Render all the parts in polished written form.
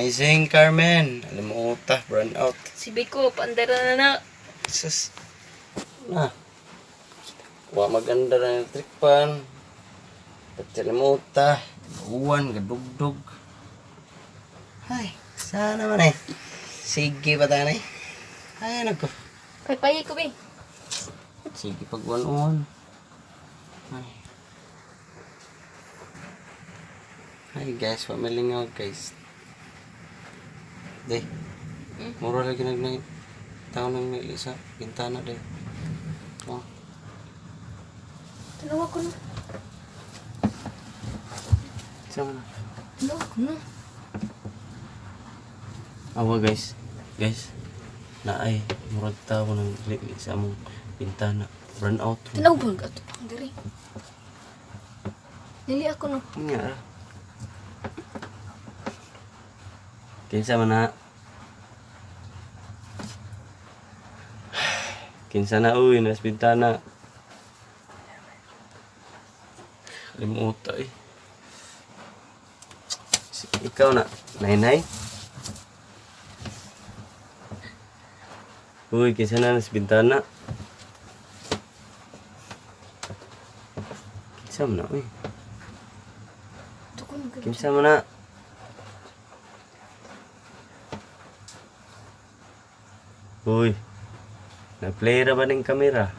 Amazing, Carmen. Alam mo utah, burn out. Si Biko, paandara na na. Sus. Na. Wa maganda na electric pan. Pati alam mo utah. Uwan, gadugdug. Ay, sana man eh. Sige pa tayo na eh. Ay, nagko. Paypayay ko, be. Sige, pag uwan-uwan. Ay. Hi guys, pamilingaw guys. Day, mura lagi tao ng nili sa bintana day. Oh. Tanawa ko na. Sama na. Tanawa ko na. Awa guys. Guys. Naay, murag tao ng nili sa among bintana. Burn out. Tanawa ba ka ito pang diri? Nili ako no. Nga. Kinsa man na. Kinsa na uy, nas bintana. Limuta eh. Ikaw na, nay-nay. Uy, kinsa na nas bintana. Kinsa man na uy. Kinsa man na. Uy, na-play ra ba ng kamera?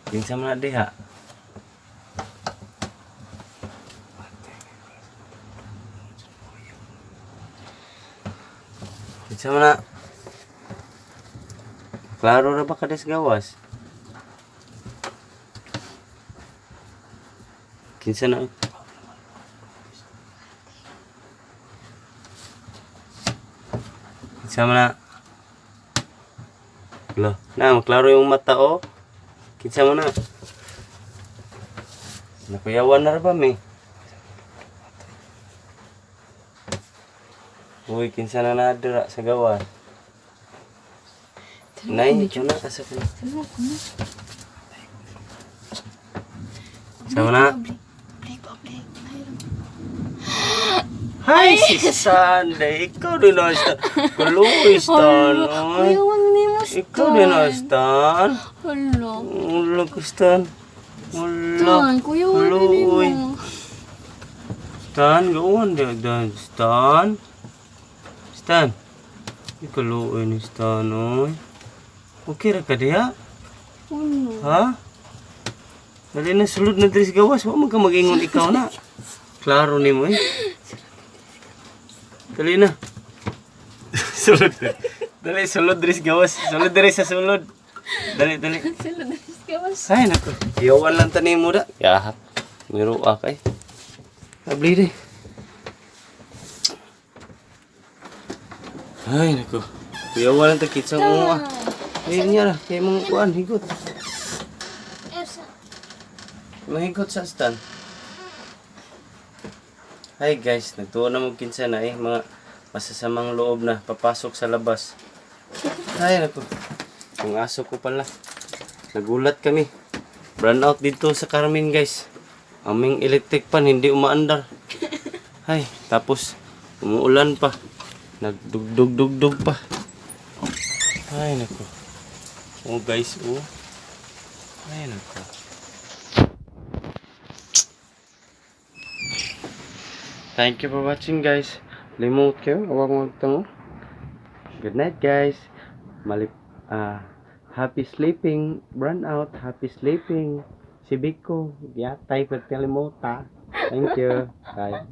Kinsa man na diha? Kinsa man na? Klaro ra ba kades gawas? Kinsa na? Sama na. Lo, na maklaro yung mata oh. Kinsa mo na. Nakuyawan na ra ba mi? Uy, kinsa na nadira sa gawas. Nay, ikaw na asa ka na. Tanawa ko na. Sama na. Ay, Hi, si Sunday. Ikaw din na Stan. Kaluwi, Stan. Kuyawan ni mo, Stan. Ikaw din na Stan. Hala. Wala ko, Stan. Wala. Stan, kuyawan ni mo. Stan, gawin din. Stan. Stan. Ikaluwi ni Stan, oy. Okay ra ka diha? Ano? Ha? Dali na sulod na diri sa gawas. Wa man ka mag-ingon ikaw na. Klaro ni mo eh. Dali na. Sulod. Dali, sulod diri sa gawas. Sulod diri sa sulod. Dali. Sila na sa gawas. Ay, naku. Iyawan lang tanim mo da. Yahat. Miro kay. Abli de. Ay, naku. Iyawan lang takit sa mga. Ayun niya ra. Kaya mong kuan, higot. Elsa. Mahigot sa stand. Hi guys, nagtuon na mo kinsa na eh. Mga masasamang loob na papasok sa labas. Ay, naku. Ang aso ko pala. Nagulat kami. Burn out dito sa Carmen guys. Aming electric pan hindi umaandar. Ay, tapos umuulan pa. Nagdugdug pa. Ay, naku. Oh guys, oh. Ay, naku. Thank you for watching guys. Limot kayo. Awang magtango. Good night guys. Happy sleeping. Burn out. Happy sleeping. Si Biko. Yatay pagkalimuta. Thank you. Bye.